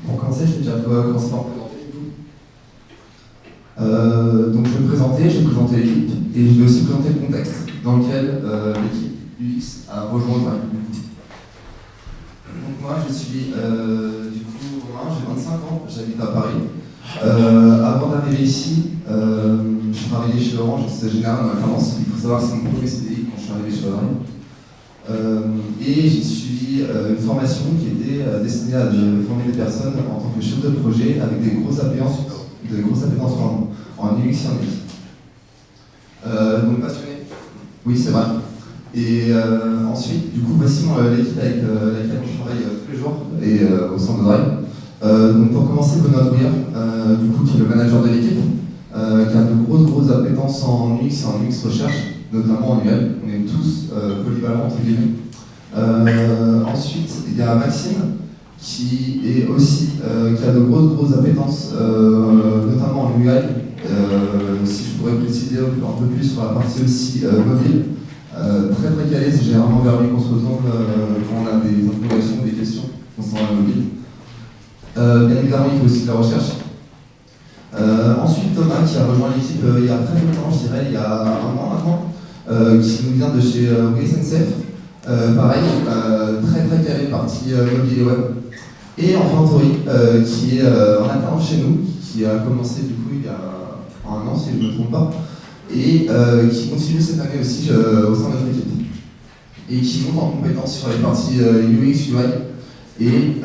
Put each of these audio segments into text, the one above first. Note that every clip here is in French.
Pour commencer, je vais déjà commencer par me présenter. Donc je vais me présenter l'équipe, et je vais aussi présenter le contexte dans lequel l'équipe UX a rejoint le Drive. Donc moi, je suis du coup Romain, j'ai 25 ans, j'habite à Paris. Avant d'arriver ici, je travaillais chez Orange, Société Générale dans la finance. Il faut savoir que c'est mon premier CDI quand je suis arrivé chez Orange. Et j'ai suivi une formation qui était destinée à former des personnes en tant que chef de projet avec des grosses appétences en UX et en UI. Donc passionné. Oui, c'est vrai. Et ensuite, du coup, voici l'équipe avec laquelle je travaille tous les jours et au sein de Drive. Donc pour commencer, Benoît Douillard, du coup, qui est le manager de l'équipe, qui a de grosses appétences en UX et en UX recherche, notamment en UL. On est tous polyvalents entre guillemets. Ensuite, il y a Maxime, qui est aussi qui a de grosses appétences, notamment en UI. Si je pourrais préciser un peu plus sur la partie aussi mobile. Très calé, c'est généralement vers lui qu'on se retourne quand on a des interrogations, des questions concernant la mobile. Bien évidemment, il faut aussi de la recherche. Ensuite, Thomas, qui a rejoint l'équipe il y a très peu de temps, je dirais, il y a un mois maintenant, qui nous vient de chez SNCF. Pareil, très calé, partie mobile et web. Et enfin, Tori, qui est en alternance chez nous, qui a commencé du coup il y a un an, si je ne me trompe pas, et qui continue cette année aussi au sein de notre équipe. Et qui monte en compétence sur les parties UX, UI, et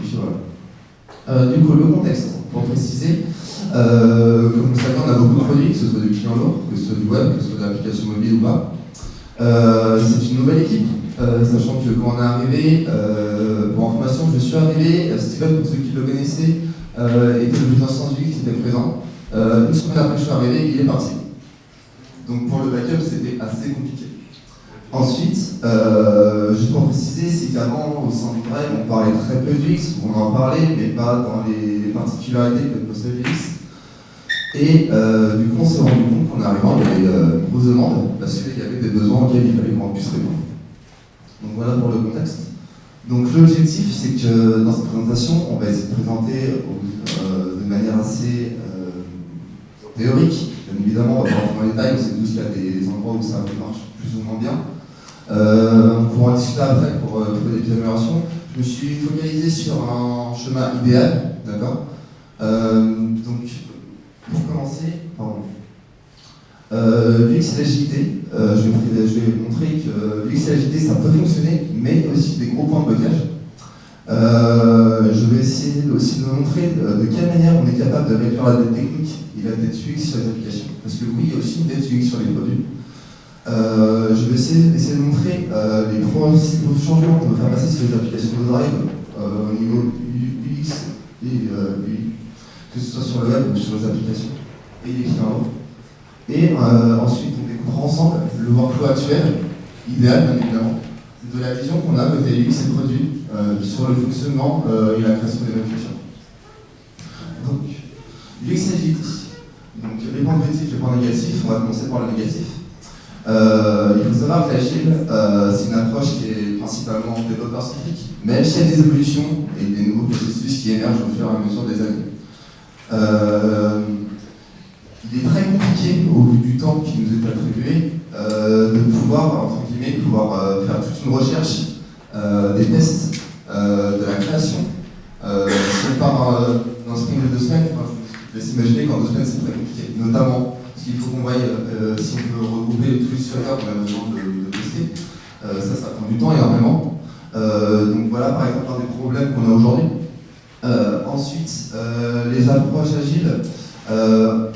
puis voilà. Du coup, le contexte, pour préciser, comme vous le savez, on a beaucoup de produits, que ce soit du client lourd, que ce soit du web, que ce soit de l'application mobile ou pas. C'est une nouvelle équipe, sachant que quand on est arrivé, pour information, je suis arrivé, Steven, pour ceux qui le connaissaient, était le plus ancien UX qui était présent. Une semaine après que je suis arrivé, il est parti. Donc pour le backup, c'était assez compliqué. Ensuite, juste pour préciser, c'est qu'avant, au sein du Drive, on parlait très peu d'UX, on en parlait, mais pas dans les particularités que possède l'UX. Et du coup, on s'est rendu compte qu'en arrivant, il y avait une grosse demande, parce qu'il y avait des besoins auxquels il fallait qu'on puisse répondre. Donc voilà pour le contexte. Donc l'objectif, c'est que dans cette présentation, on va essayer de présenter de manière assez théorique. Bien évidemment, on va pas rentrer dans les détails, on sait tous qu'il y a des endroits où ça marche plus ou moins bien. On pourra en discuter après pour trouver des améliorations. Je me suis focalisé sur un chemin idéal, d'accord. Donc, pour commencer, l'UX et l'agilité, je vais montrer que l'UX et l'agilité ça peut fonctionner, mais aussi des gros points de blocage. Je vais essayer aussi de montrer de quelle manière on est capable de réduire la dette technique et la dette UX sur les applications. Parce que oui, il y a aussi une dette UX sur les produits. Je vais essayer de montrer les principaux changements qu'on veut faire passer sur les applications de Drive au niveau UX et UI, que ce soit sur le web ou sur les applications et les clients. Et ensuite, on découvre ensemble le workflow actuel, idéal bien évidemment, de la vision qu'on a côté UX et produit sur le fonctionnement et la création des applications. Donc, UX et agilité. Donc, les points positifs et les points négatifs, on va commencer par le négatif. Il faut savoir que l'agile, c'est une approche qui est principalement développeur spécifique, même s'il y a des évolutions et des nouveaux processus qui émergent au fur et à mesure des années. Il est très compliqué, au vu du temps qui nous est attribué, de pouvoir, entre guillemets, faire toute une recherche, des tests, de la création. Si on part d'un sprint de 2 semaines, je laisse imaginer qu'en 2 semaines c'est très compliqué, notamment parce qu'il faut qu'on voie si on peut regrouper tous les utilisateurs qu'on a besoin de tester. Ça prend du temps énormément. Donc voilà par exemple un des problèmes qu'on a aujourd'hui. Ensuite, les approches agiles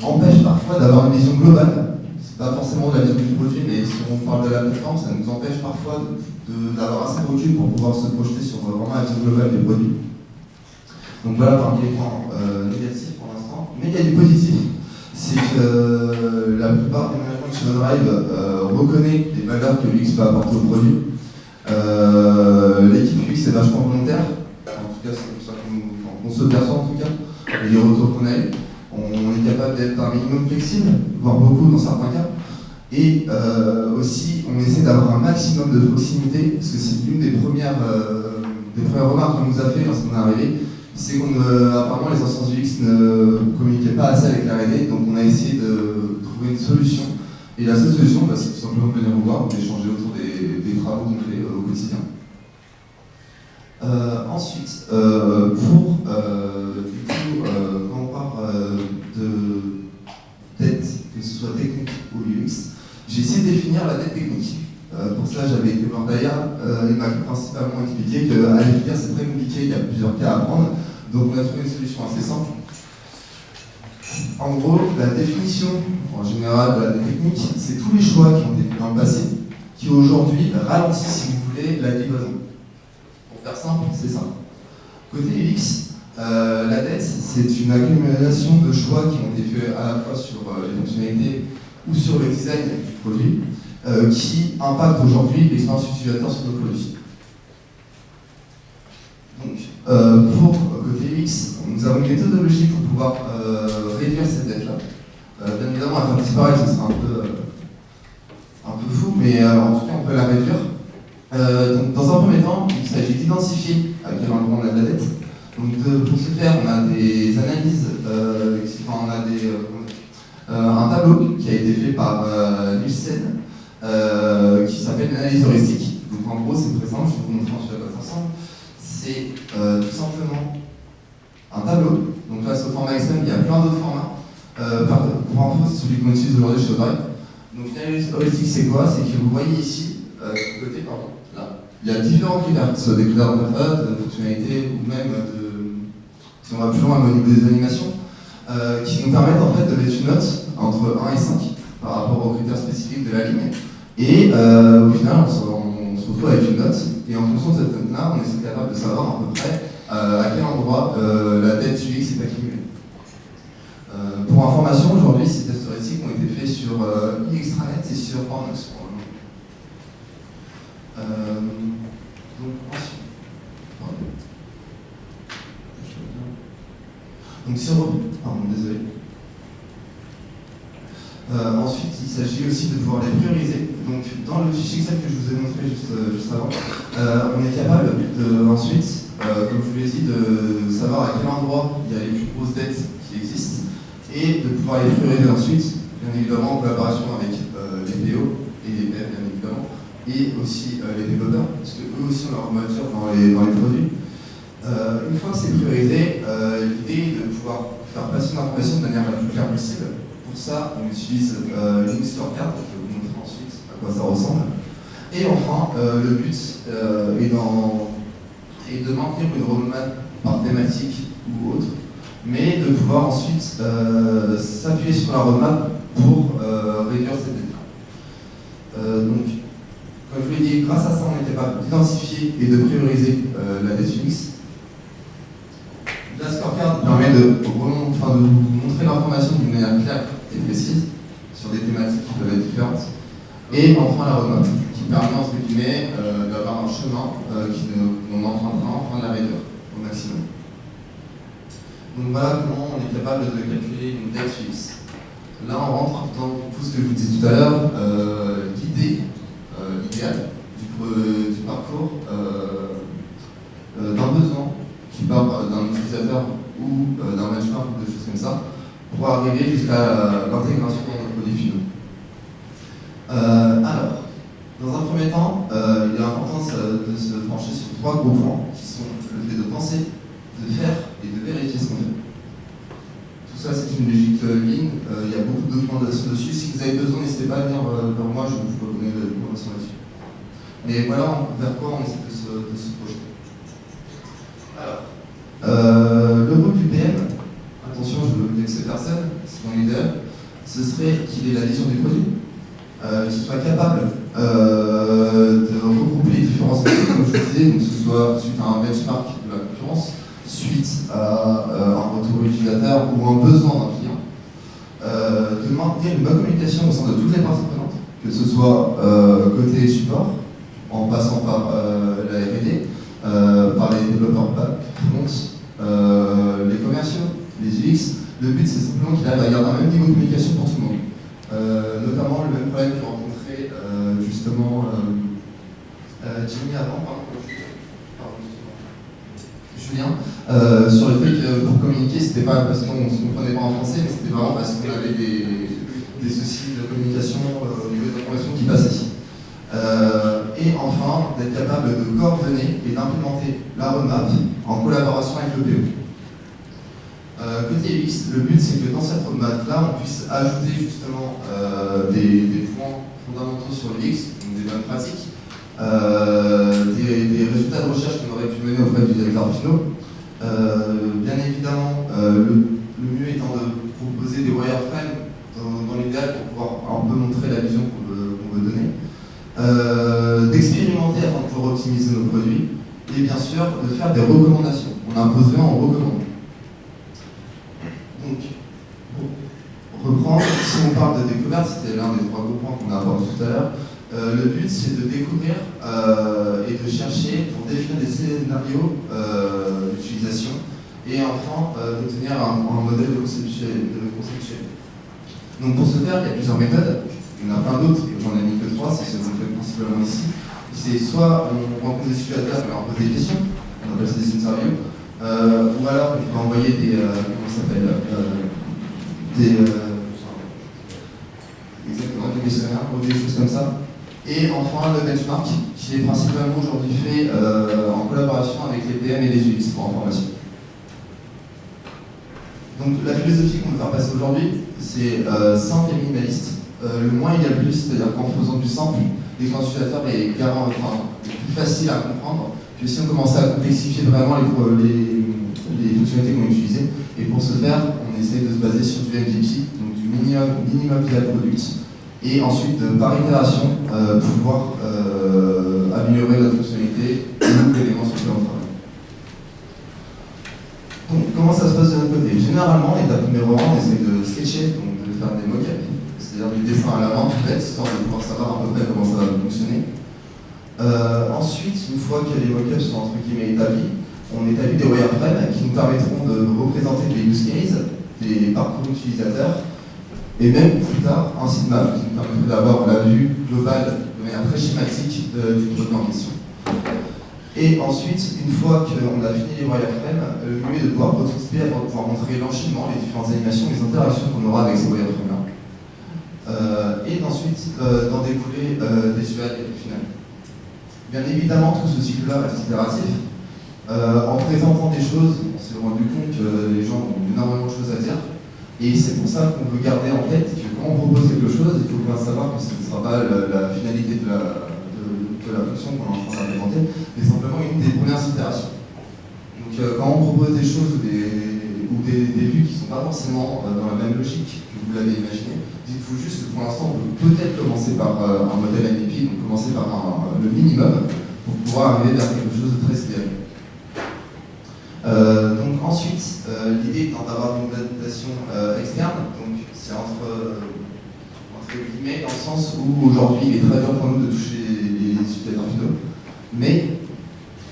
empêchent parfois d'avoir une vision globale. C'est pas forcément de la vision du produit, mais si on parle de la plateforme, ça nous empêche parfois d'avoir assez de recul pour pouvoir se projeter sur vraiment la vision globale du produit. Donc voilà parmi les points négatifs pour l'instant. Mais il y a du positif. C'est que la plupart des managers de chez Drive reconnaît les valeurs que l'UX peut apporter au produit. L'équipe UX est vachement volontaire. En tout cas, c'est comme ça qu'on se perçoit en tout cas. Et les retours qu'on a eu. On est capable d'être un minimum flexible, voire beaucoup dans certains cas. Et aussi, on essaie d'avoir un maximum de proximité, parce que c'est l'une des premières des premières remarques qu'on nous a fait lorsqu'on est arrivé, c'est qu'apparemment les anciens UX ne communiquaient pas assez avec la R&D, donc on a essayé de trouver une solution. Et la seule solution, c'est tout simplement de venir vous voir, d'échanger autour des travaux qu'on fait au quotidien. Ensuite, quand on parle de dette, que ce soit technique ou UX, j'ai essayé de définir la dette technique. Pour ça, j'avais été voir Daya, il m'a principalement expliqué qu'à l'écrire c'est très compliqué, il y a plusieurs cas à prendre, donc on a trouvé une solution assez simple. En gros, la définition en général de la dette technique, c'est tous les choix qui ont été faits dans le passé, qui aujourd'hui ralentissent, si vous voulez, la livraison. Pour faire simple, c'est ça. Côté UX, la dette, c'est une accumulation de choix qui ont été faits à la fois sur les fonctionnalités ou sur le design du produit, qui impactent aujourd'hui l'expérience utilisateur sur nos produits. Donc, pour côté UX, nous avons une méthodologie pour pouvoir réduire cette dette-là. Bien évidemment, à faire disparaître, ce sera un peu fou, mais en tout cas, on peut la réduire. Donc, dans un premier temps, il s'agit d'identifier à quel endroit on a de la dette. Donc, pour ce faire, on a des analyses, on a un tableau qui a été fait par Nielsen, qui s'appelle l'analyse heuristique. Donc, en gros, c'est présent, je vais vous montrer ensuite à quoi ça ressemble. C'est tout simplement un tableau. Donc là, c'est au format extrême, il y a plein d'autres formats. Pour info, c'est celui qu'on utilise aujourd'hui chez Audrey. Donc l'analyse heuristique, c'est quoi? C'est que vous voyez ici, du côté, pardon, là, il y a différents critères, que ce soit des critères de méthode, de fonctionnalité, ou même si on va plus loin au niveau des animations, qui nous permettent en fait de mettre une note entre 1 et 5 par rapport aux critères spécifiques de la ligne. Et au final, on se retrouve avec une note, et en fonction de cette note-là, on est capable de savoir à peu près à quel endroit la dette UX est accumulée. Pour information, aujourd'hui, ces tests heuristiques ont été faits sur eExtranet et sur Pornox. Donc ensuite, donc sur, pardon, désolé. Ensuite, il s'agit aussi de pouvoir les prioriser. Donc, dans le fichier Excel que je vous ai montré juste avant, on est capable ensuite, comme je vous l'ai dit, de savoir à quel endroit il y a les plus grosses dettes qui existent et de pouvoir les prioriser ensuite, bien évidemment en collaboration avec les PO et les PM, bien évidemment, et aussi les développeurs, parce qu'eux aussi ont leur matière dans les produits. Une fois que c'est priorisé, l'idée est de pouvoir faire passer l'information de manière la plus claire possible. Pour ça, on utilise une scorecard, je vais vous montrer ensuite à quoi ça ressemble. Et enfin, le but est de maintenir une roadmap par thématique ou autre, mais de pouvoir ensuite s'appuyer sur la roadmap pour réduire cette dette-là. Donc, comme je vous l'ai dit, grâce à ça, on est capable d'identifier et de prioriser la dette UX. La scorecard permet de vous montrer l'information d'une manière claire et précise sur des thématiques qui peuvent être différentes. Et enfin la roadmap, qui permet entre guillemets d'avoir un chemin qu'on empruntera afin de la réduire au maximum. Donc voilà comment on est capable de calculer une dette UX. Là on rentre dans tout ce que je vous disais tout à l'heure, l'idée idéale du parcours d'un besoin qui part d'un utilisateur ou d'un benchmark ou des choses comme ça, pour arriver jusqu'à l'intégration dans nos produits finaux. Alors, dans un premier temps, il est important de se pencher sur 3 gros points, qui sont le fait de penser, de faire et de vérifier ce qu'on fait. Tout ça, c'est une logique ligne, il y a beaucoup de documentations dessus. Si vous avez besoin, n'hésitez pas à venir vers moi, je vous peux donner de la documentation là-dessus. Mais voilà vers quoi on essaie de se projeter. Alors, le rôle du PM, attention, je veux vexer personne, c'est mon idéal, ce serait qu'il ait la vision du produit, qu'il soit capable de regrouper les différents aspects, comme je vous disais, donc que ce soit suite à un benchmark de la concurrence, suite à un retour utilisateur ou un besoin d'un client, de maintenir une bonne communication au sein de toutes les parties prenantes, que ce soit côté support, en passant par la R&D, par les développeurs les commerciaux, les UX. Le but c'est simplement qu'il arrive à garder un même niveau de communication pour tout le monde. Notamment le même problème que rencontrait justement Jimmy avant, Julien, sur le fait que pour communiquer, c'était pas parce qu'on ne se comprenait pas en français, mais c'était vraiment parce qu'on avait des soucis de communication au niveau des informations qui passaient. Et enfin, d'être capable de coordonner et d'implémenter la roadmap en collaboration avec le PO. Côté UX, le but c'est que dans cette roadmap-là, on puisse ajouter justement des points fondamentaux sur l'UX, donc des bonnes pratiques, des résultats de recherche qu'on aurait pu mener auprès du directeur finaux. Bien évidemment, le mieux étant de proposer des wireframes dans l'idéal pour pouvoir un peu montrer la vision qu'on veut donner. D'expérimenter afin de pouvoir optimiser nos produits et bien sûr de faire des recommandations. On imposerait en recommande. Donc, pour reprendre, si on parle de découverte, c'était l'un des 3 gros points qu'on a abordé tout à l'heure. Le but c'est de découvrir et de chercher pour définir des scénarios d'utilisation et enfin d'obtenir un modèle de conceptuel. Donc pour ce faire, il y a plusieurs méthodes. Il y en a plein d'autres, j'en ai mis que 3, c'est ce qu'on fait principalement ici. C'est soit on rencontre des utilisateurs et on leur pose des questions, on appelle ça des interviews, ou alors on peut envoyer des questionnaires ou des choses comme ça. Et enfin le benchmark, qui est principalement aujourd'hui fait en collaboration avec les PM et les UX pour information. Donc la philosophie qu'on veut faire passer aujourd'hui, c'est simple et minimaliste. Le moins égale plus, c'est-à-dire qu'en faisant du simple, l'expérience utilisateur est plus facile à comprendre que si on commençait à complexifier vraiment les fonctionnalités qu'on utilise. Et pour ce faire, on essaie de se baser sur du MVP, donc du minimum viable product, et ensuite par itération pouvoir améliorer la fonctionnalité ou l'élément sur lequel on travaille. Donc comment ça se passe de notre côté? Généralement, l'étape numéro 1, on essaie de sketcher, donc de faire des mock-ups. C'est-à-dire du dessin à la main, tout fait, histoire de pouvoir savoir à peu près comment ça va fonctionner. Ensuite, une fois que les mock-ups sont entre guillemets établis, on établit des wireframes qui nous permettront de représenter des use cases, des parcours utilisateurs, et même plus tard un sitemap qui nous permettrait d'avoir la vue globale de manière très schématique du produit en question. Et ensuite, une fois qu'on a fini les wireframes, le mieux est de pouvoir prototyper afin de pouvoir montrer l'enchaînement, les différentes animations, les interactions qu'on aura avec ces wireframes-là. Et ensuite d'en découler des UI finales. Bien évidemment, tout ce cycle-là va être itératif. En présentant des choses, on s'est rendu compte que les gens ont énormément de choses à dire. Et c'est pour ça qu'on veut garder en tête que quand on propose quelque chose, il faut bien savoir que ce ne sera pas la finalité de la fonction qu'on est en train d'implémenter, mais simplement une des premières itérations. Donc quand on propose des choses ou des vues qui ne sont pas forcément dans la même logique que vous l'avez imaginé, il faut juste que pour l'instant, on peut peut-être commencer par un modèle MVP, donc commencer par le minimum, pour pouvoir arriver vers quelque chose de très idéal. Donc ensuite, l'idée étant d'avoir une validation externe, donc c'est entre guillemets dans le sens où aujourd'hui il est très dur pour nous de toucher les utilisateurs finaux, mais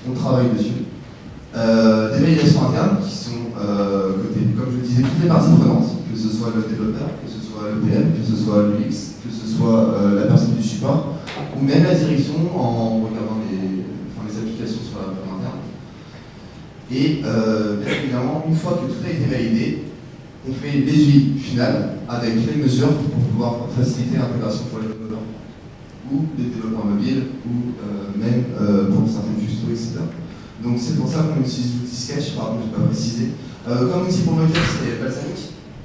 on travaille dessus. Des validations internes qui sont côté, comme je le disais, toutes les parties prenantes, que ce soit le développeur, que ce soit le PM, que ce soit l'UX, que ce soit la personne du support, ou même la direction en regardant les applications sur la plateforme interne. Et bien évidemment, une fois que tout a été validé, on fait les UI finales avec les mesures pour pouvoir faciliter l'intégration pour les développeurs, ou les développeurs mobiles, ou même pour certains custos, etc. Donc c'est pour ça qu'on utilise l'outil Sketch, pardon, je n'ai pas précisé. Comme outil pour mock-up, c'est Balsamiq,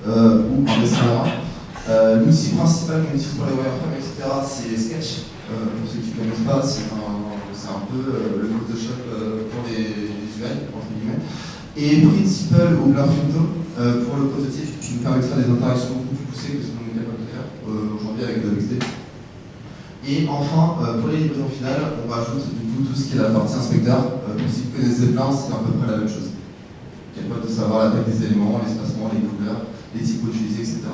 ou un dessin à la main. L'outil principal qu'on utilise pour les wireframes, etc., c'est Sketch. Pour ceux qui ne connaissent pas, c'est un peu le Photoshop pour les UI, entre guillemets. Et Principal ou Blinfinto pour le prototype, qui nous permet de faire des interactions beaucoup plus poussées que ce qu'on est capable de faire aujourd'hui avec DocsD. Et enfin, pour les livraisons finales, on rajoute du coup tout ce qui est la partie inspecteur. Pour ceux qui connaissent Zeppelin, c'est à peu près la même chose. Capable de savoir la taille des éléments, l'espacement, les couleurs, les typos utilisés, etc.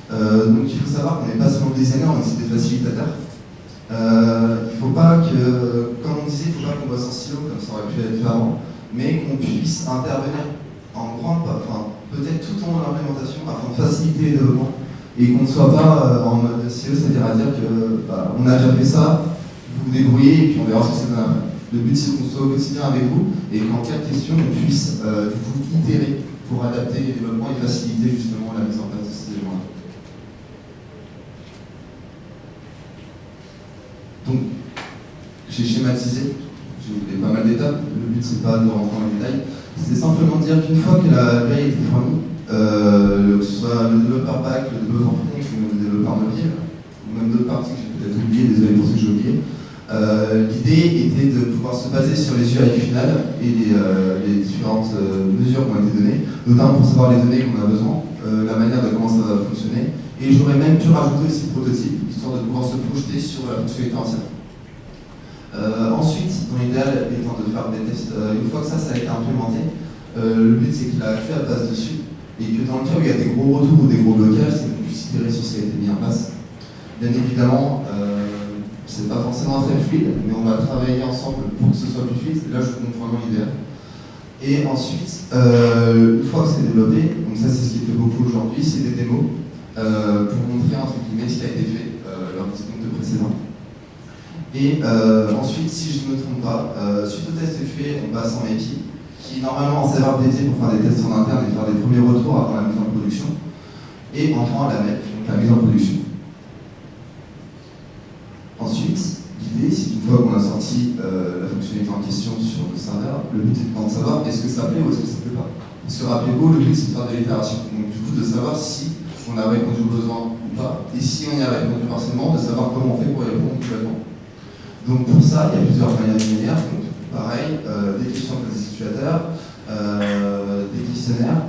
Donc il faut savoir qu'on n'est pas seulement designer, on est aussi des facilitateurs. Il ne faut pas que, comme on disait, il ne faut pas qu'on bosse en silo, comme ça aurait pu être fait avant, mais qu'on puisse intervenir en grande, peut-être tout au long de l'implémentation afin de faciliter le développement et qu'on ne soit pas en mode silo, c'est-à-dire à dire que on a déjà fait ça, vous vous débrouiller et puis on verra ce que ça donne après. Le but c'est qu'on soit au quotidien avec vous et qu'en cas de question, on puisse du coup itérer pour adapter les développements et faciliter justement la mise en place de ces éléments-là. Donc, j'ai schématisé, j'ai oublié pas mal d'étapes, le but c'est pas de rentrer dans les détails, c'est simplement de dire qu'une fois que la grille a été fournie, que ce soit le développeur back, le développeur front ou le développeur mobile, ou même d'autres parties que j'ai peut-être oubliées, désolé pour ce que j'ai oublié, l'idée était de pouvoir se baser sur les UI finales et les différentes mesures qui ont été données, notamment pour savoir les données qu'on a besoin, la manière de comment ça va fonctionner, et j'aurais même pu rajouter aussi le prototype, histoire de pouvoir se projeter sur la fonctionnalité entière. Ensuite, dans l'idéal étant de faire des tests, une fois que ça a été implémenté, le but c'est que la QA passe dessus et que dans le cas où il y a des gros retours ou des gros blocages, c'est qu'on puisse itérer sur ce qui a été mis en place. Bien évidemment, c'est pas forcément très fluide, mais on va travailler ensemble pour que ce soit plus fluide. Là, je vous montre vraiment l'idéal. Et ensuite, une fois que c'est développé, donc ça c'est ce qui est fait beaucoup aujourd'hui, c'est des démos pour montrer entre guillemets ce qui a été fait lors du sprint précédent. Et ensuite, si je ne me trompe pas, suite au test effectué, on passe en équipe, qui est normalement en serveur dédié pour faire des tests en interne et faire des premiers retours avant la mise en production. Et enfin la MEP, donc la mise en production. Ensuite, l'idée, c'est qu'une fois qu'on a sorti la fonctionnalité en question sur le serveur, le but est de savoir est-ce que ça plaît ou est-ce que ça ne plaît pas. Parce que rappelez-vous, le but c'est de faire de l'itération. Donc du coup, de savoir si on a répondu aux besoins ou pas, et si on y a répondu partiellement, de savoir comment on fait pour y répondre complètement. Donc pour ça, il y a plusieurs manières de manière. Donc pareil, des questions des utilisateurs, des questionnaires,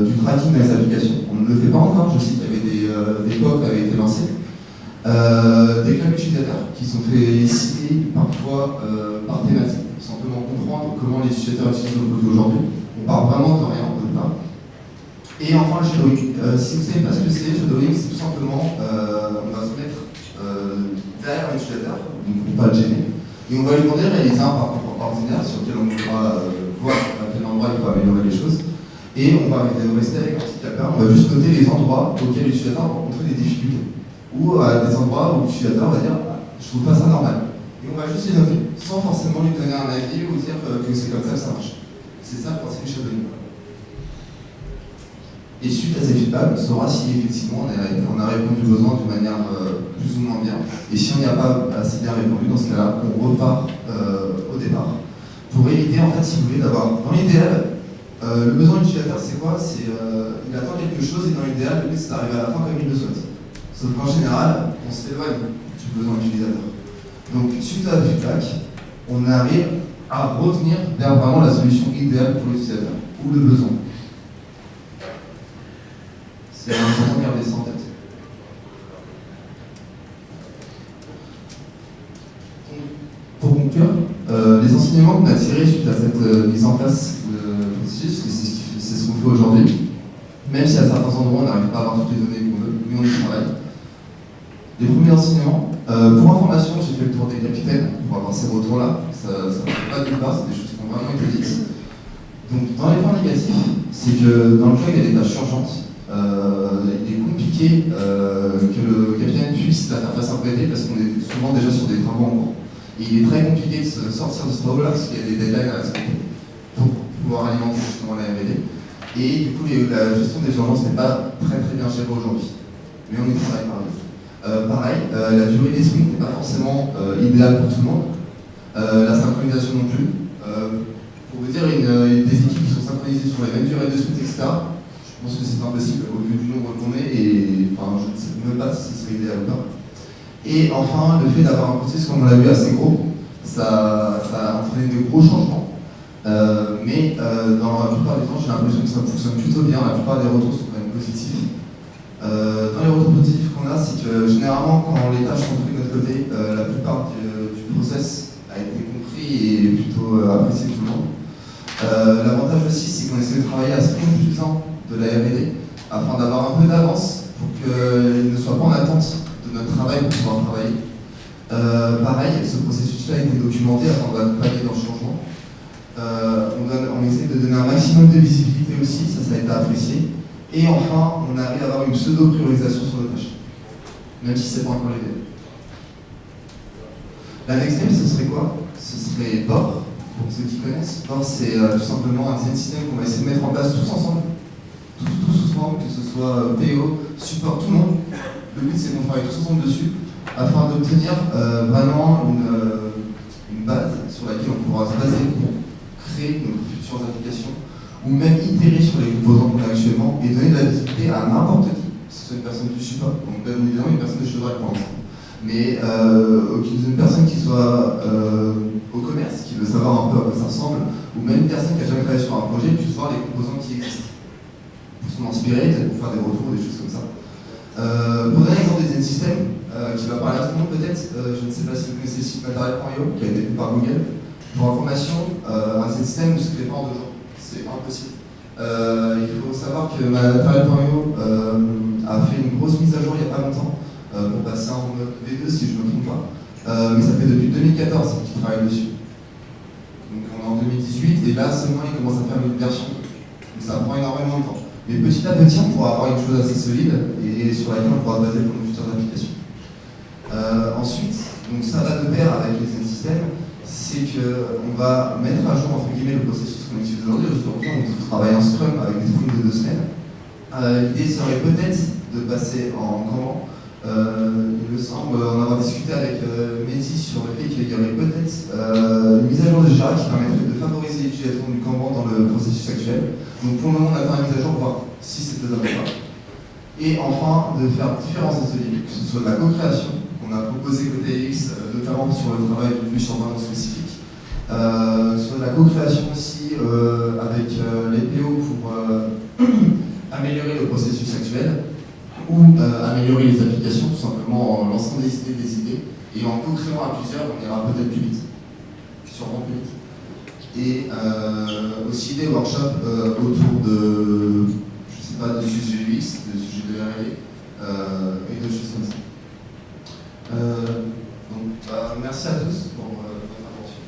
du tracking des applications. On ne le fait pas encore, je sais qu'il y avait des POC qui avaient été lancés. Des clubs utilisateurs qui sont faits ici parfois par thématique, pour simplement comprendre comment les utilisateurs utilisent nos produits aujourd'hui. On parle vraiment de rien, de pas. Et enfin le shadowing. Si vous ne savez pas ce que c'est, le shadowing, c'est tout simplement, on va se mettre derrière un utilisateur, donc pour ne pas le gêner, et on va lui demander de réaliser un parcours ordinaire sur lequel on pourra voir à quel endroit il faut améliorer les choses. Et on va rester avec un petit capteur, on va juste noter les endroits auxquels l'utilisateur va rencontrer des difficultés. Ou à des endroits où l'utilisateur va dire je trouve pas ça normal. Et on va juste les noter, sans forcément lui donner un avis ou dire que c'est comme ça que ça marche. C'est ça le principe du shadowing. Et suite à ces feedbacks, on saura si effectivement on a répondu aux besoins d'une manière plus ou moins bien. Et si on n'y a pas assez bien répondu, dans ce cas-là, on repart au départ. Pour éviter, en fait, si vous voulez, d'avoir. Dans l'idéal, le besoin utilisateur, c'est quoi? C'est il attend quelque chose et dans l'idéal, le but c'est d'arriver à la fin comme il le souhaite. Sauf qu'en général, on s'éloigne du besoin utilisateur. Donc, suite à la feedback, on arrive à retenir vers vraiment la solution idéale pour l'utilisateur ou le besoin. C'est important de garder ça en tête. Pour conclure, les enseignements qu'on a tirés suite à cette mise en place de processus, c'est ce qu'on fait aujourd'hui. Même si à certains endroits on n'arrive pas à avoir toutes les données qu'on veut, mais on y travaille. Les premiers enseignements, pour information, j'ai fait le tour des capitaines pour avoir ces retours-là. Ça ne fait pas nulle part, c'est des choses qui ont vraiment été dites. Donc, dans les points négatifs, c'est que dans le cas où il y a des tâches urgentes, il est compliqué que le capitaine puisse l'interface upgrader parce qu'on est souvent déjà sur des travaux en cours. Et il est très compliqué de se sortir de ce travaux-là parce qu'il y a des deadlines à respecter pour pouvoir alimenter justement la R&D. Et du coup, la gestion des urgences n'est pas très bien gérée aujourd'hui. Mais on y travaille par exemple. Pareil, la durée des sprints n'est pas forcément idéale pour tout le monde. La synchronisation non plus. Pour vous dire, des équipes qui sont synchronisées sur les mêmes durées de sprint, etc., je pense que c'est impossible au vu du nombre qu'on est et enfin, je ne sais même pas si ce serait idéal ou pas. Et enfin, le fait d'avoir un processus comme on l'a vu assez gros, ça a entraîné de gros changements. Mais dans la plupart des temps, j'ai l'impression que ça fonctionne plutôt bien. La plupart des retours sont quand même positifs. Dans les retours positifs qu'on a, c'est que généralement, quand les tâches sont prises de notre côté, la plupart du process a été compris et plutôt apprécié de tout le monde. L'avantage aussi, c'est qu'on essaie de travailler à ce point de la R&D afin d'avoir un peu d'avance pour qu'il ne soit pas en attente de notre travail pour pouvoir travailler. Pareil, ce processus-là a été documenté afin d'accompagner dans le changement. On essaie de donner un maximum de visibilité aussi, ça a été apprécié. Et enfin, on arrive à avoir une pseudo-priorisation sur nos tâches, même si ce n'est pas encore l'idée. La next game, ce serait quoi? Ce serait BOR, pour ceux qui connaissent. BOR, c'est tout simplement un design system qu'on va essayer de mettre en place tous ensemble. Tous ensemble, que ce soit PO, support, tout le monde. Le but, c'est qu'on travaille tous ensemble dessus, afin d'obtenir vraiment une base sur laquelle on pourra se baser pour créer nos futures applications, ou même itérer sur les composants qu'on a actuellement et donner de la visibilité à n'importe qui, que ce soit une personne du support, donc bien évidemment une personne de chez Drive pour l'instant, mais une personne qui soit au commerce, qui veut savoir un peu à quoi ça ressemble, ou même une personne qui a jamais travaillé sur un projet, puisse voir les composants qui existent, pour s'en inspirer, peut-être pour faire des retours, des choses comme ça. Pour donner un exemple des systèmes, qui va parler à tout le monde peut-être, je ne sais pas si vous connaissez le site matériel.io, qui a été fait par Google. Pour information, un système ne se fait pas en 2 jours, c'est impossible. Il faut savoir que matériel.io a fait une grosse mise à jour il n'y a pas longtemps, pour passer en mode V2 si je ne me trompe pas, mais ça fait depuis 2014 qu'ils travaillent dessus. Donc on est en 2018 et là seulement ils commencent à faire une version, donc ça prend énormément de temps. Mais petit à petit, on pourra avoir une chose assez solide et sur laquelle on pourra baser pour nos futures applications. Ensuite, donc ça va de pair avec les systèmes, c'est qu'on va mettre à jour entre guillemets le processus qu'on utilise aujourd'hui. Aujourd'hui, on travaille en Scrum avec des sprints de 2 semaines. L'idée serait peut-être de passer en Kanban. Il me semble en avoir discuté avec Mehdi sur le fait qu'il y aurait peut-être une mise à jour de Jira qui permettrait de favoriser l'utilisation du Kanban dans le processus actuel. Donc pour le moment, on attend la mise à jour pour voir si c'est faisable ou pas. Et enfin, de faire différents ateliers, que ce soit de la co-création, qu'on a proposé côté X, notamment sur le travail du sur vraiment spécifique, soit de la co-création aussi avec les PO pour améliorer le processus actuel, ou améliorer les applications, tout simplement en lançant des idées, et en co-créant à plusieurs, on ira peut-être plus vite, sûrement plus vite. Et aussi des workshops autour de, je sais pas, de sujets UX, de sujets de R&D, et de choses comme ça. Donc, merci à tous pour votre attention.